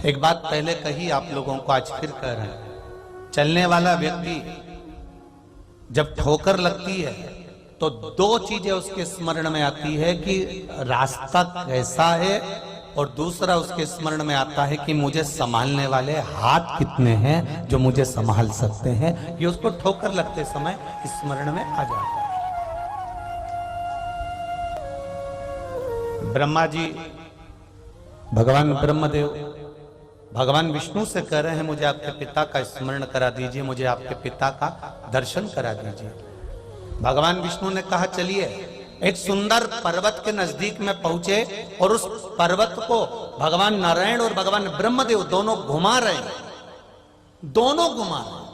एक बात पहले कही आप लोगों को, आज फिर कह रहे हैं। चलने वाला व्यक्ति जब ठोकर लगती है तो दो चीजें उसके स्मरण में आती है कि रास्ता कैसा है, और दूसरा उसके स्मरण में आता है कि मुझे संभालने वाले हाथ कितने हैं जो मुझे संभाल सकते हैं। ये उसको ठोकर लगते समय स्मरण में आ जाता है। ब्रह्मा जी, भगवान ब्रह्मदेव भगवान विष्णु से कह रहे हैं मुझे आपके पिता का स्मरण करा दीजिए, मुझे आपके पिता का दर्शन करा दीजिए। भगवान विष्णु ने कहा चलिए। एक सुंदर पर्वत के नजदीक में पहुंचे और उस पर्वत को भगवान नारायण और भगवान ब्रह्मदेव दोनों घुमा रहे हैं, दोनों घुमा रहे हैं।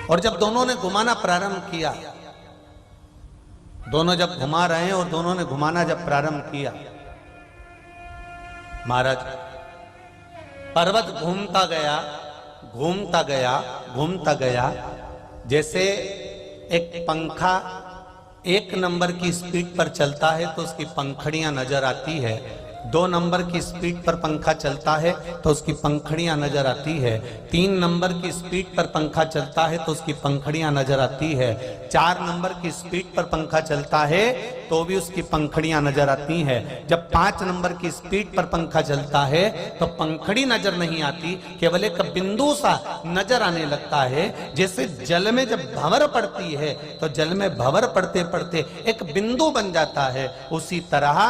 और जब दोनों ने घुमाना प्रारंभ किया, दोनों जब घुमा रहे हैं और दोनों ने घुमाना जब प्रारंभ किया, महाराज पर्वत घूमता गया घूमता गया घूमता गया। जैसे एक पंखा 1 नंबर की स्पीड पर चलता है तो उसकी पंखड़ियां नजर आती है, 2 नंबर की स्पीड पर पंखा चलता है तो उसकी पंखड़ियां नजर आती है, 3 नंबर की स्पीड पर पंखा चलता है तो उसकी पंखड़ियां नजर आती है, 4 नंबर की स्पीड पर पंखा चलता है तो भी उसकी पंखड़ियां नजर आती है। जब 5 नंबर की स्पीड पर पंखा चलता है तो पंखड़ी नजर नहीं आती, केवल एक बिंदु सा नजर आने लगता है। जैसे जल में जब भंवर पड़ती है तो जल में भंवर पड़ते पड़ते एक बिंदु बन जाता है, उसी तरह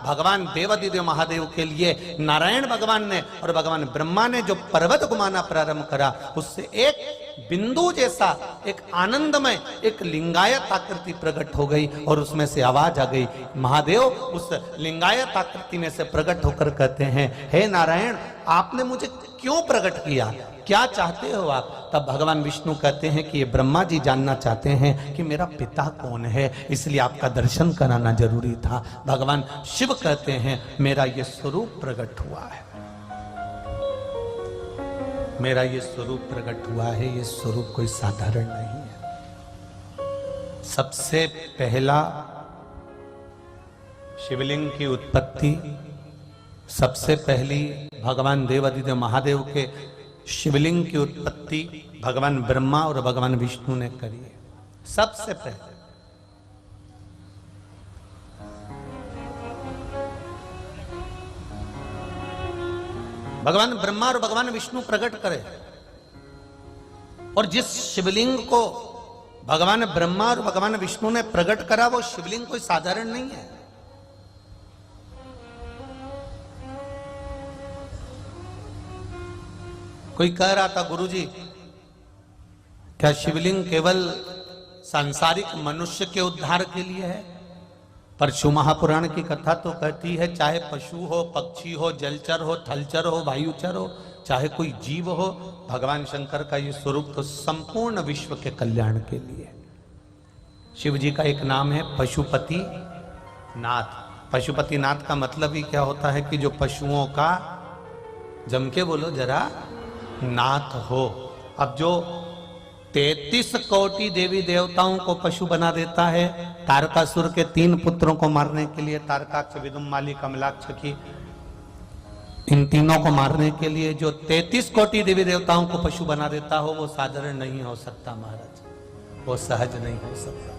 भगवान देवादिदेव महादेव के लिए नारायण भगवान ने और भगवान ब्रह्मा ने जो पर्वत घुमाना प्रारंभ करा, उससे एक बिंदु जैसा एक आनंदमय एक लिंगायत आकृति प्रकट हो गई और उसमें से आवाज आ गई। महादेव उस लिंगायत आकृति में से प्रकट होकर कहते हैं, हे नारायण, आपने मुझे क्यों प्रकट किया, क्या चाहते हो आप? तब भगवान विष्णु कहते हैं कि ये ब्रह्मा जी जानना चाहते हैं कि मेरा पिता कौन है, इसलिए आपका दर्शन कराना जरूरी था। भगवान शिव कहते हैं, मेरा ये स्वरूप प्रकट हुआ है, मेरा ये स्वरूप प्रकट हुआ है। ये स्वरूप कोई साधारण नहीं है। सबसे पहला शिवलिंग की उत्पत्ति, सबसे पहली भगवान देवादिदेव महादेव के शिवलिंग की उत्पत्ति भगवान ब्रह्मा और भगवान विष्णु ने करी है। सबसे पहले भगवान ब्रह्मा और भगवान विष्णु प्रकट करे, और जिस शिवलिंग को भगवान ब्रह्मा और भगवान विष्णु ने प्रकट करा वो शिवलिंग कोई साधारण नहीं है। कोई कह रहा था, गुरुजी क्या शिवलिंग केवल सांसारिक मनुष्य के उद्धार के लिए है? परशु महापुराण की कथा तो कहती है, चाहे पशु हो, पक्षी हो, जलचर हो, थलचर हो, वायुचर हो, चाहे कोई जीव हो, भगवान शंकर का ये स्वरूप तो संपूर्ण विश्व के कल्याण के लिए। शिव जी का एक नाम है पशुपति नाथ। पशुपति नाथ का मतलब ही क्या होता है कि जो पशुओं का, जम के बोलो जरा, नाथ हो। अब जो 33 कोटि देवी देवताओं को पशु बना देता है, तारकासुर के 3 पुत्रों को मारने के लिए, तारकाक्ष, विदुम्माली, कमलाक्ष की, इन तीनों को मारने के लिए जो 33 कोटि देवी देवताओं को पशु बना देता हो, वो साधारण नहीं हो सकता महाराज, वो सहज नहीं हो सकता।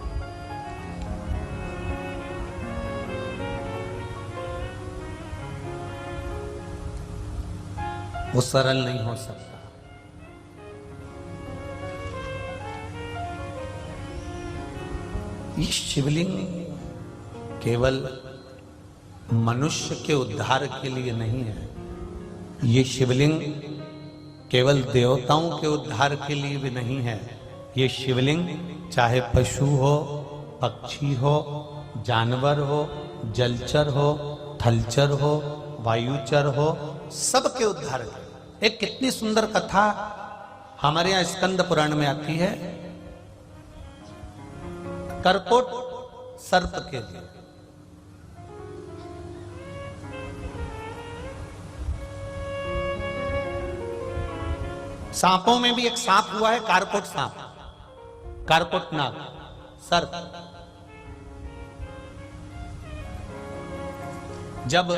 वो सरल नहीं हो सकता। ये शिवलिंग केवल मनुष्य के उद्धार के लिए नहीं है, ये शिवलिंग केवल देवताओं के उद्धार के लिए भी नहीं है। ये शिवलिंग चाहे पशु हो, पक्षी हो, जानवर हो, जलचर हो, थलचर हो, वायुचर हो, सबके उद्धार के। एक कितनी सुंदर कथा हमारे यहाँ स्कंद पुराण में आती है, करकोट सर्प के लिए। सांपों में भी एक सांप हुआ है, कारकोट सांप, कारकोट नाग, सर्प। जब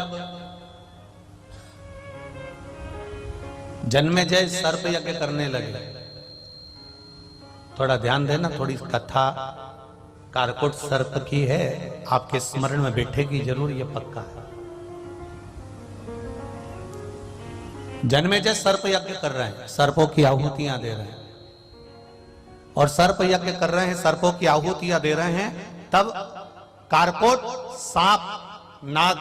जन्मेजय सर्प यज्ञ करने लगे, थोड़ा ध्यान देना, थोड़ी कथा कारकोट सर्प की है, आपके स्मरण में बैठेगी जरूर, ये पक्का है। जन्मेजय सर्प यज्ञ कर रहे हैं, सर्पों की आहुतियां दे रहे हैं, और सर्प यज्ञ कर रहे हैं, सर्पों की आहुतियां दे रहे हैं। तब कारकोट सांप नाग,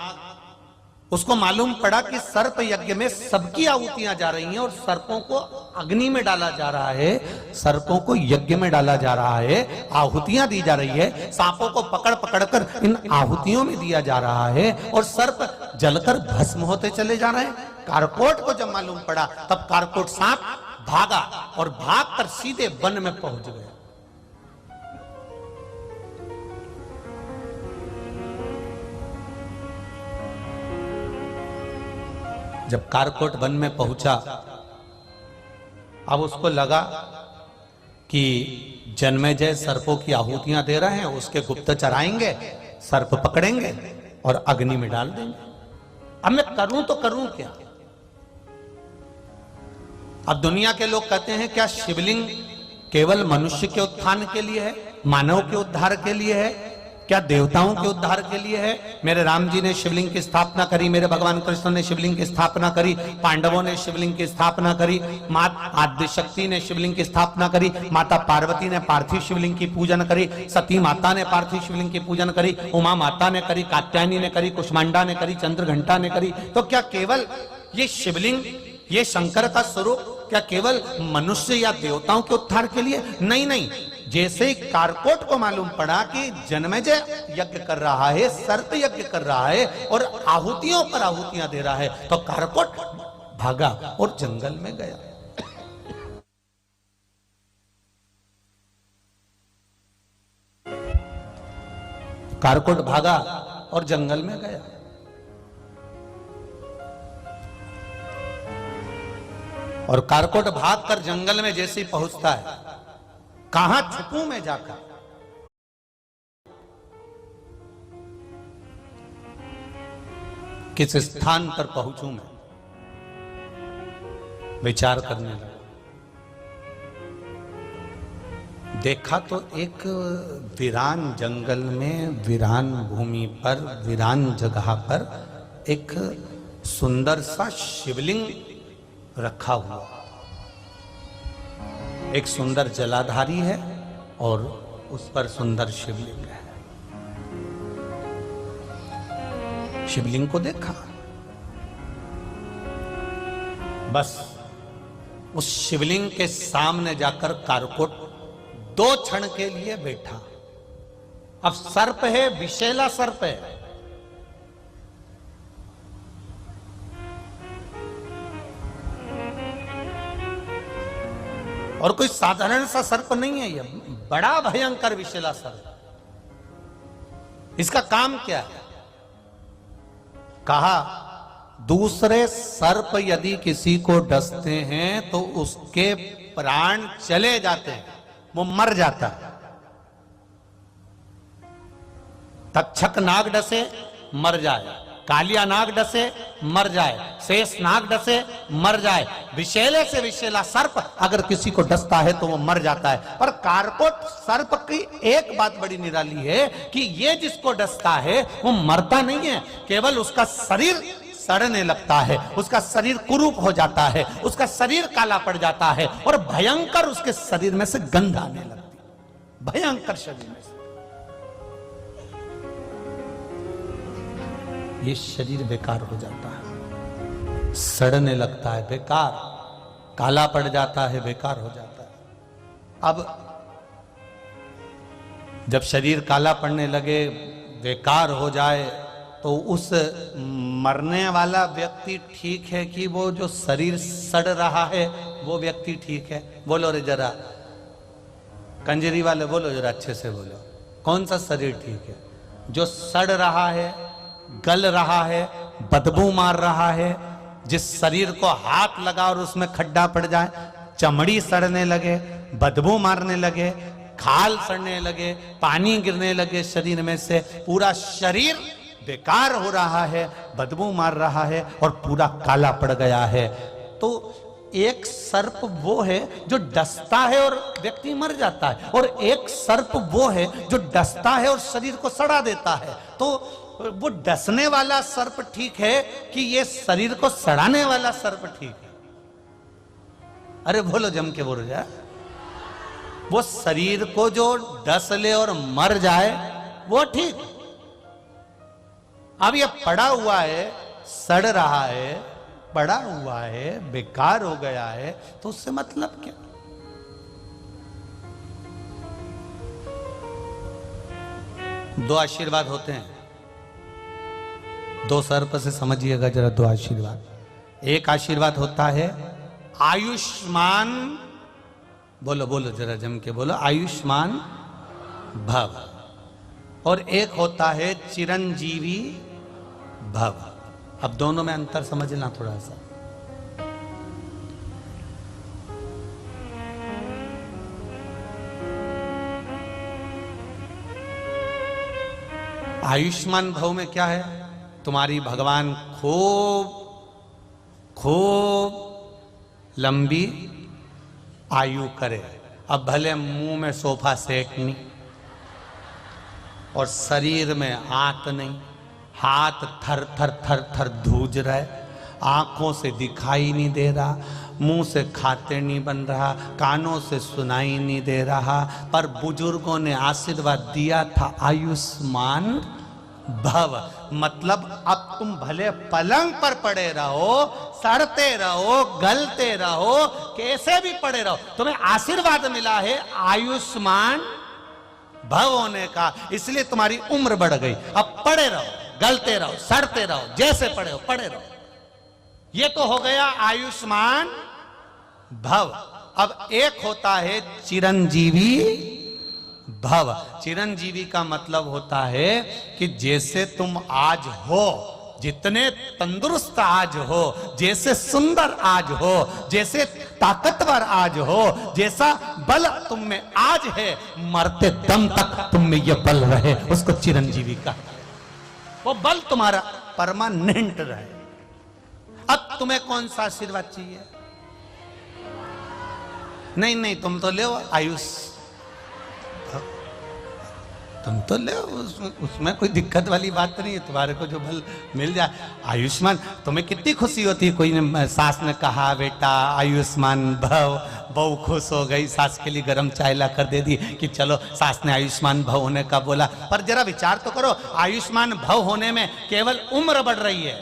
उसको मालूम पड़ा कि सर्प यज्ञ में सबकी आहुतियां जा रही हैं और सर्पों को अग्नि में डाला जा रहा है, सर्पों को यज्ञ में डाला जा रहा है, आहुतियां दी जा रही है, सांपों को पकड़ पकड़ कर इन आहुतियों में दिया जा रहा है और सर्प जलकर भस्म होते चले जा रहे हैं। कारकोट को जब मालूम पड़ा, तब कारकोट सांप भागा और भागकर सीधे वन में पहुंच गया। जब कारकोट वन में पहुंचा, अब उसको लगा कि जन्मेजय सर्पों की आहुतियां दे रहे हैं, उसके गुप्तचर आएंगे, सर्प पकड़ेंगे और अग्नि में डाल देंगे। अब मैं करूं तो करूं क्या? अब दुनिया के लोग कहते हैं क्या शिवलिंग केवल मनुष्य के उत्थान के लिए है, मानव के उद्धार के लिए है, क्या देवताओं के उद्धार के लिए है? मेरे राम जी ने शिवलिंग की स्थापना करी, मेरे भगवान कृष्ण ने शिवलिंग की स्थापना करी, पांडवों ने शिवलिंग की स्थापना करी, माता आदिशक्ति ने शिवलिंग की स्थापना करी, माता पार्वती ने पार्थिव शिवलिंग की पूजन करी, सती माता ने पार्थिव शिवलिंग की पूजन करी, उमा माता ने करी, कात्यायनी ने करी, कुष्मांडा ने करी, चंद्रघंटा ने करी। तो क्या केवल ये शिवलिंग, ये शंकर का स्वरूप क्या केवल मनुष्य या देवताओं के उद्धार के लिए? नहीं नहीं, जैसे ही कारकोट को मालूम पड़ा कि जन्मेजय यज्ञ कर रहा है, सर्प यज्ञ कर रहा है और आहुतियों पर आहुतियां दे रहा है, तो कारकोट भागा और जंगल में गया। कारकोट भागा और जंगल में गया। और कारकोट भागकर जंगल में जैसे ही पहुंचता है, कहां छुपूं मैं जाकर? किस स्थान पर पहुंचूं मैं? विचार करने लगा। देखा तो एक वीरान जंगल में, वीरान भूमि पर, वीरान जगह पर एक सुंदर सा शिवलिंग रखा हुआ, एक सुंदर जलाधारी है और उस पर सुंदर शिवलिंग है। शिवलिंग को देखा, बस उस शिवलिंग के सामने जाकर कारकोट 2 क्षण के लिए बैठा। अब सर्प है, विषैला सर्प है, और कोई साधारण सा सर्प नहीं है, यह बड़ा भयंकर विषैला सर्प। इसका काम क्या है? कहा, दूसरे सर्प यदि किसी को डसते हैं तो उसके प्राण चले जाते हैं, वो मर जाता है। तक्षक नाग डसे मर जाए, कालिया नाग डसे मर जाए, शेष नाग डसे मर जाए, विषैले से विषैला सर्प अगर किसी को डसता है तो वो मर जाता है। पर कारकोट सर्प की एक बात बड़ी निराली है कि ये जिसको डसता है वो मरता नहीं है, केवल उसका शरीर सड़ने लगता है, उसका शरीर कुरूप हो जाता है, उसका शरीर काला पड़ जाता है और भयंकर उसके शरीर में से गंध आने लगती है, भयंकर शरीर में से। ये शरीर बेकार हो जाता है, सड़ने लगता है, बेकार, काला पड़ जाता है, बेकार हो जाता है। अब जब शरीर काला पड़ने लगे, बेकार हो जाए, तो उस मरने वाला व्यक्ति ठीक है कि वो जो शरीर सड़ रहा है वो व्यक्ति ठीक है? बोलो रे जरा, कंजरी वाले बोलो जरा, अच्छे से बोलो, कौन सा शरीर ठीक है? जो सड़ रहा है, गल रहा है, बदबू मार रहा है, जिस शरीर को हाथ लगा और उसमें खड्डा पड़ जाए, चमड़ी सड़ने लगे, बदबू मारने लगे, खाल सड़ने लगे, पानी गिरने लगे शरीर में से, पूरा शरीर बेकार हो रहा है, बदबू मार रहा है और पूरा काला पड़ गया है। तो एक सर्प वो है जो डसता है और व्यक्ति मर जाता है, और एक सर्प वो है जो डसता है और शरीर को सड़ा देता है। तो वो डसने वाला सर्प ठीक है कि ये शरीर को सड़ाने वाला सर्प ठीक है? अरे बोलो, जम के बोलो जाए। वो शरीर को जो डस ले और मर जाए वो ठीक। अब ये पड़ा हुआ है, सड़ रहा है, पड़ा हुआ है, बेकार हो गया है, तो उससे मतलब क्या? दो आशीर्वाद होते हैं, दो सर्प से समझिएगा जरा दो आशीर्वाद। एक आशीर्वाद होता है आयुष्मान, बोलो बोलो जरा जम के बोलो, आयुष्मान भव। और एक होता है चिरंजीवी भव। अब दोनों में अंतर समझना थोड़ा सा। आयुष्मान भव में क्या है? तुम्हारी भगवान खूब खूब लंबी आयु करे। अब भले मुंह में सोफा सेट नहीं, और शरीर में आंत नहीं, हाथ थर थर थर थर धूज रहे, आंखों से दिखाई नहीं दे रहा, मुंह से खाते नहीं बन रहा, कानों से सुनाई नहीं दे रहा, पर बुजुर्गों ने आशीर्वाद दिया था आयुष्मान भव। मतलब अब तुम भले पलंग पर पड़े रहो, सड़ते रहो, गलते रहो, कैसे भी पड़े रहो, तुम्हें आशीर्वाद मिला है आयुष्मान भव होने का, इसलिए तुम्हारी उम्र बढ़ गई। अब पड़े रहो, गलते रहो, सड़ते रहो, जैसे पड़े हो पड़े रहो। ये तो हो गया आयुष्मान भव। अब एक होता है चिरंजीवी भव। चिरंजीवी का मतलब होता है कि जैसे तुम आज हो, जितने तंदुरुस्त आज हो, जैसे सुंदर आज हो, जैसे ताकतवर आज हो, जैसा बल तुम में आज है, मरते दम तक तुम में यह बल रहे, उसको चिरंजीवी का, वो बल तुम्हारा परमानेंट रहे। अब तुम्हें कौन सा आशीर्वाद चाहिए? नहीं नहीं, तुम तो ले आयुष, तुम तो ले, उसमें कोई दिक्कत वाली बात नहीं है, तुम्हारे को जो बल मिल जाए। आयुष्मान, तुम्हें कितनी खुशी होती है, कोई ने, सास ने कहा बेटा आयुष्मान भव, बहू खुश हो गई, सास के लिए गर्म चाय ला कर दे दी कि चलो सास ने आयुष्मान भव होने का बोला। पर जरा विचार तो करो, आयुष्मान भव होने में केवल उम्र बढ़ रही है,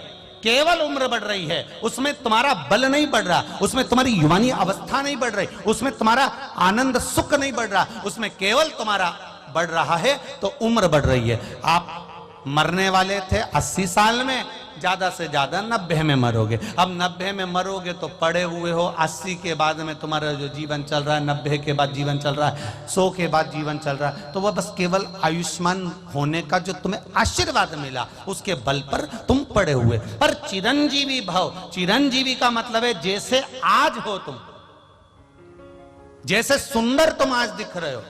केवल उम्र बढ़ रही है, उसमें तुम्हारा बल नहीं बढ़ रहा, उसमें तुम्हारी युवानी अवस्था नहीं बढ़ रही, उसमें तुम्हारा आनंद सुख नहीं बढ़ रहा, उसमें केवल तुम्हारा बढ़ रहा है तो उम्र बढ़ रही है। आप मरने वाले थे 80 साल में, ज्यादा से ज्यादा 90 में मरोगे। अब 90 में मरोगे तो पड़े हुए हो, 80 के बाद में तुम्हारा जो जीवन चल रहा है, 90 के बाद जीवन चल रहा है, 100 के बाद जीवन चल रहा है, तो वह बस केवल आयुष्मान होने का जो तुम्हें आशीर्वाद मिला उसके बल पर तुम पड़े हुए। पर चिरंजीवी भव, चिरंजीवी का मतलब है जैसे आज हो तुम, जैसे सुंदर तुम आज दिख रहे हो,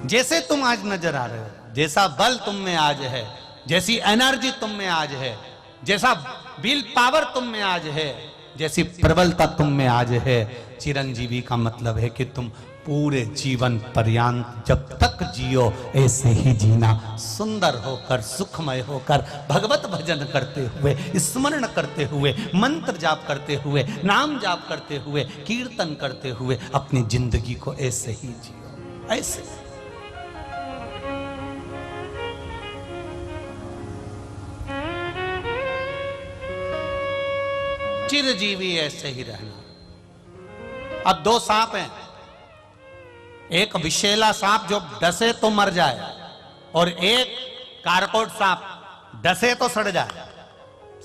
जैसे तुम आज नजर आ रहे हो, जैसा बल तुम में आज है, जैसी एनर्जी तुम में आज है, जैसा विल पावर तुम में आज है, जैसी प्रबलता तुम में आज है। चिरंजीवी का मतलब है कि तुम पूरे जीवन पर्यंत जब तक जियो ऐसे ही जीना, सुंदर होकर, सुखमय होकर, भगवत भजन करते हुए, स्मरण करते हुए, मंत्र जाप करते हुए, नाम जाप करते हुए, कीर्तन करते हुए अपनी जिंदगी को ऐसे ही जियो, ऐसे। चिरजीवी ऐसे ही रहना। अब दो सांप हैं, एक विषैला सांप जो डसे तो मर जाए, और एक कारकोट सांप डसे तो सड़ जाए,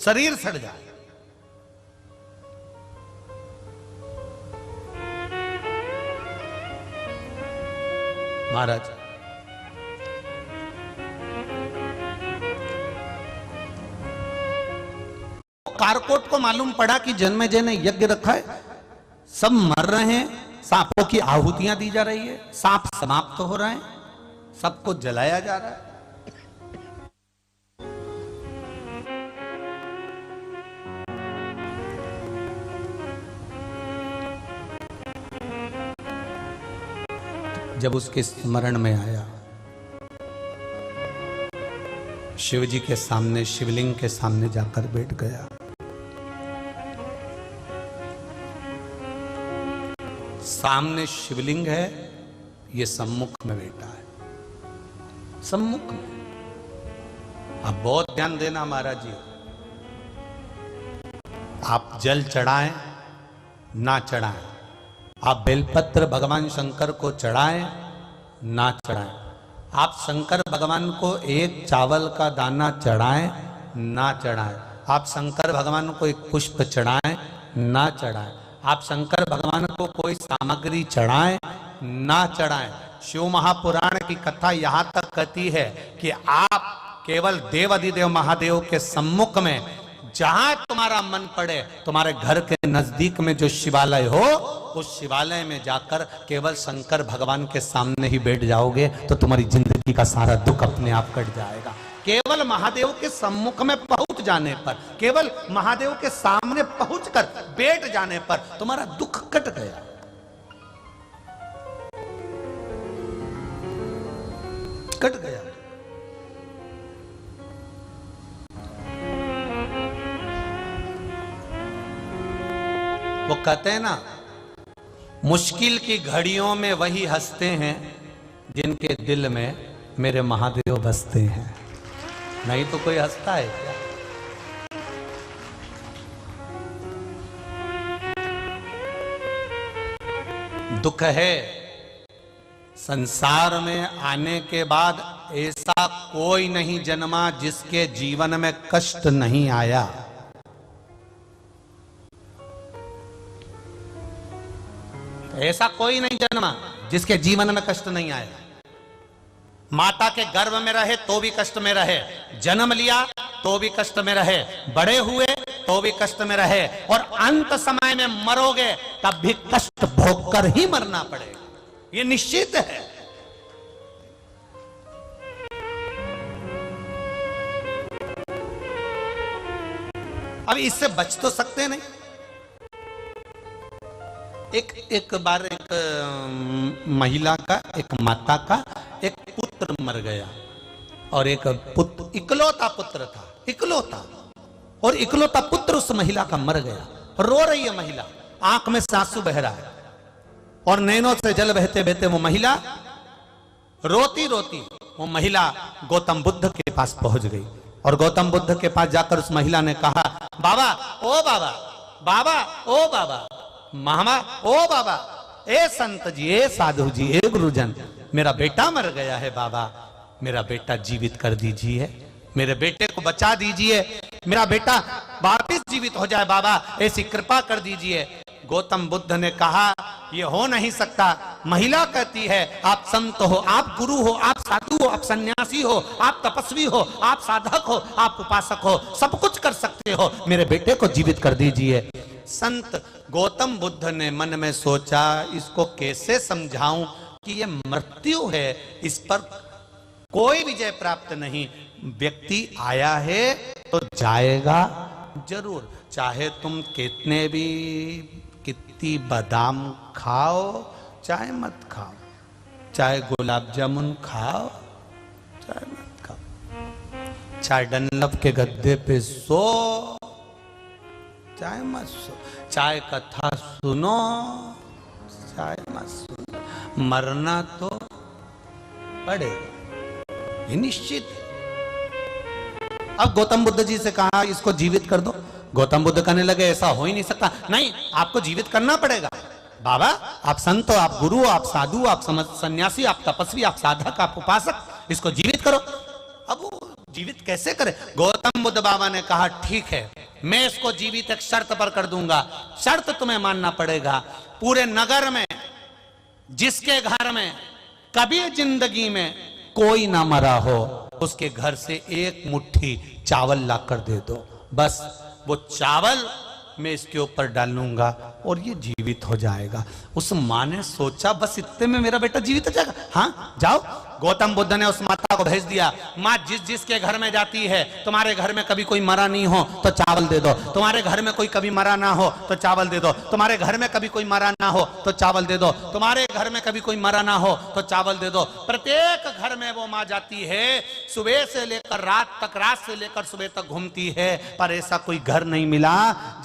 शरीर सड़ जाए। महाराज कारकोट को मालूम पड़ा कि जन्मेजय ने यज्ञ रखा है, सब मर रहे हैं, सांपों की आहुतियां दी जा रही है, सांप समाप्त हो रहे हैं, सबको जलाया जा रहा है। जब उसके स्मरण में आया, शिव जी के सामने, शिवलिंग के सामने जाकर बैठ गया। सामने शिवलिंग है, ये सम्मुख में बैठा है, सम्मुख में। आप बहुत ध्यान देना महाराज जी, आप जल चढ़ाएं ना चढ़ाएं, आप बेलपत्र भगवान शंकर को चढ़ाएं ना चढ़ाएं, आप शंकर भगवान को एक चावल का दाना चढ़ाएं ना चढ़ाएं, आप शंकर भगवान को एक पुष्प चढ़ाएं ना चढ़ाएं, आप शंकर भगवान को कोई सामग्री चढ़ाएं ना चढ़ाएं। शिव महापुराण की कथा यहां तक कहती है कि आप केवल देव अधिदेव महादेव के सम्मुख में, जहां तुम्हारा मन पड़े, तुम्हारे घर के नजदीक में जो शिवालय हो, उस शिवालय में जाकर केवल शंकर भगवान के सामने ही बैठ जाओगे तो तुम्हारी जिंदगी का सारा दुख अपने आप कट जाएगा। केवल महादेव के सम्मुख में पहुंच जाने पर, केवल महादेव के सामने पहुंचकर बैठ जाने पर तुम्हारा दुख कट गया। कट गया। वो कहते हैं ना, मुश्किल की घड़ियों में वही हंसते हैं जिनके दिल में मेरे महादेव बसते हैं। नहीं तो कोई हंसता है क्या? दुख है, संसार में आने के बाद ऐसा कोई नहीं जन्मा जिसके जीवन में कष्ट नहीं आया। ऐसा कोई नहीं जन्मा जिसके जीवन में कष्ट नहीं आया। माता के गर्भ में रहे तो भी कष्ट में रहे, जन्म लिया तो भी कष्ट में रहे, बड़े हुए तो भी कष्ट में रहे, और अंत समय में मरोगे तब भी कष्ट भोगकर ही मरना पड़ेगा, ये निश्चित है। अब इससे बच तो सकते नहीं। एक बार एक महिला का, एक माता का एक पुत्र मर गया, और एक पुत्र, इकलौता पुत्र था, इकलौता, और इकलौता पुत्र उस महिला का मर गया। रो रही है महिला, आंख में से आंसू बह रहा है, और नैनों से जल बहते बहते वो महिला रोती रोती वो महिला गौतम बुद्ध के पास पहुंच गई, और गौतम बुद्ध के पास जाकर उस महिला ने कहा, बाबा ओ बाबा, बाबा ओ बाबा, मामा ओ बाबा, ए संत जी, ए साधु जी, ए गुरुजन, मेरा बेटा मर गया है बाबा, मेरा बेटा जीवित कर दीजिए, मेरे बेटे को बचा दीजिए, मेरा बेटा वापिस जीवित हो जाए बाबा, ऐसी कृपा कर दीजिए। गौतम बुद्ध ने कहा, यह हो नहीं सकता। महिला कहती है, आप संत हो, आप गुरु हो, आप साधु हो, आप सन्यासी हो, आप तपस्वी हो, आप साधक हो, आप उपासक हो, सब कुछ कर सकते हो, मेरे बेटे को जीवित कर दीजिए। संत गौतम बुद्ध ने मन में सोचा, इसको कैसे समझाऊं कि यह मृत्यु है, इस पर कोई विजय प्राप्त नहीं। व्यक्ति आया है तो जाएगा जरूर, चाहे तुम कितनी बादाम खाओ चाहे मत खाओ, चाहे गुलाब जामुन खाओ चाहे मत खाओ, चाहे डनलप के गद्दे पे सो चाहे मत सो, चाहे कथा सुनो चाहे मत सुनो, मरना तो पड़ेगा, ये निश्चित है। अब गौतम बुद्ध जी से कहा, इसको जीवित कर दो। गौतम बुद्ध कहने लगे, ऐसा हो ही नहीं सकता, नहीं आपको जीवित करना पड़ेगा। बाबा आप संत हो, आप गुरु हो, आप साधु हो, आप सन्यासी, आप तपस्वी, आप साधक, आप उपासक, इसको जीवित करो। अब वो जीवित कैसे करे? गौतम बुद्ध बाबा ने कहा, ठीक है, मैं इसको जीवित एक शर्त पर कर दूंगा। शर्त तुम्हें मानना पड़ेगा, पूरे नगर में जिसके घर में कभी जिंदगी में कोई ना मरा हो, उसके घर से एक मुट्ठी चावल लाकर दे दो, बस वो चावल मैं इसके ऊपर डालूंगा और ये जीवित हो जाएगा। उस माँ ने सोचा बस इतने में मेरा बेटा जीवित हो जाएगा। हाँ जाओ। गौतम बुद्ध ने उस माता को भेज दिया, माँ जिसके घर में जाती है, तुम्हारे घर में कभी कोई मरा नहीं हो तो चावल दे दो, तुम्हारे घर में कोई कभी मरा ना हो तो चावल दे दो, तुम्हारे घर में कभी कोई मरा ना हो तो चावल दे दो, तुम्हारे घर में कभी कोई मरा ना हो तो चावल दे दो। प्रत्येक घर में वो माँ जाती है, सुबह से लेकर रात तक, रात से लेकर सुबह तक घूमती है, पर ऐसा कोई घर नहीं मिला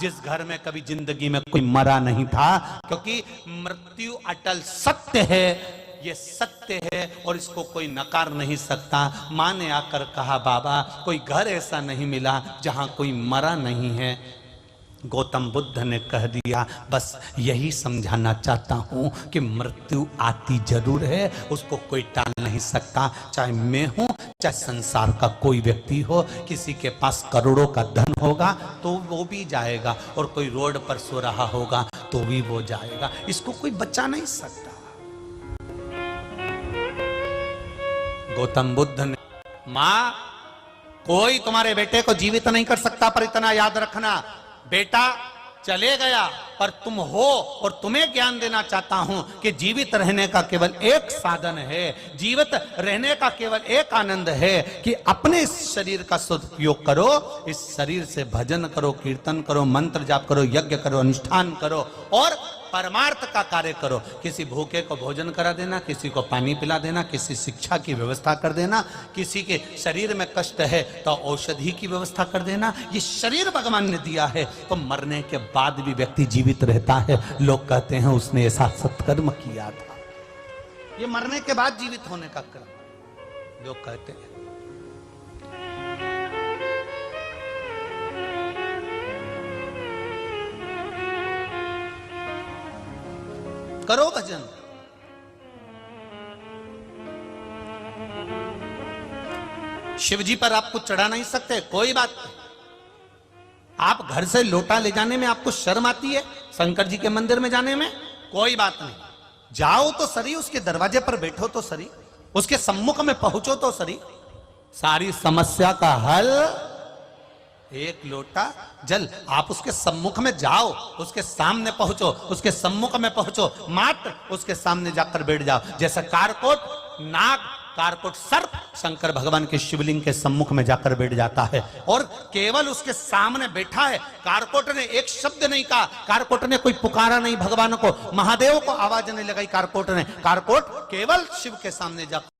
जिस घर में कभी जिंदगी में कोई मरा नहीं था। क्योंकि मृत्यु अटल सत्य है, ये सत्य है और इसको कोई नकार नहीं सकता। माँ ने आकर कहा बाबा कोई घर ऐसा नहीं मिला जहां कोई मरा नहीं है। गौतम बुद्ध ने कह दिया बस यही समझाना चाहता हूं कि मृत्यु आती जरूर है, उसको कोई टाल नहीं सकता। चाहे मैं हूं, चाहे संसार का कोई व्यक्ति हो, किसी के पास करोड़ों का धन होगा तो वो भी जाएगा, और कोई रोड पर सो रहा होगा तो भी वो जाएगा, इसको कोई बचा नहीं सकता। गौतम बुद्ध ने, मां कोई तुम्हारे बेटे को जीवित नहीं कर सकता, पर इतना याद रखना बेटा चले गया पर तुम हो, और तुम्हें ज्ञान देना चाहता हूं कि जीवित रहने का केवल एक साधन है, जीवित रहने का केवल एक आनंद है कि अपने इस शरीर का सदुपयोग करो, इस शरीर से भजन करो, कीर्तन करो, मंत्र जाप करो, यज्ञ करो, अनुष्ठान करो और परमार्थ का कार्य करो। किसी भूखे को भोजन करा देना, किसी को पानी पिला देना, किसी शिक्षा की व्यवस्था कर देना, किसी के शरीर में कष्ट है तो औषधि की व्यवस्था कर देना। ये शरीर भगवान ने दिया है, तो मरने के बाद भी व्यक्ति जीवित रहता है। लोग कहते हैं उसने ऐसा सत्कर्म किया था, ये मरने के बाद जीवित होने का कर्म लोग कहते हैं। करो भजन। शिव जी पर आप कुछ चढ़ा नहीं सकते, कोई बात नहीं। आप घर से लोटा ले जाने में आपको शर्म आती है, शंकर जी के मंदिर में जाने में कोई बात नहीं। जाओ तो सरी, उसके दरवाजे पर बैठो तो सरी, उसके सम्मुख में पहुंचो तो सरी। सारी समस्या का हल एक लोटा जल। आप उसके सम्मुख में जाओ, उसके सामने पहुंचो, उसके सम्मुख में पहुंचो, मात्र उसके सामने जाकर बैठ जाओ। जैसे कारकोट नाग, कारकोट सर्प शंकर भगवान के शिवलिंग के सम्मुख में जाकर बैठ जाता है और केवल उसके सामने बैठा है। कारकोट ने एक शब्द नहीं कहा, कारकोट ने कोई पुकारा नहीं भगवान को, महादेव को आवाज नहीं लगाई कारकोट ने। कारकोट केवल शिव के सामने जाकर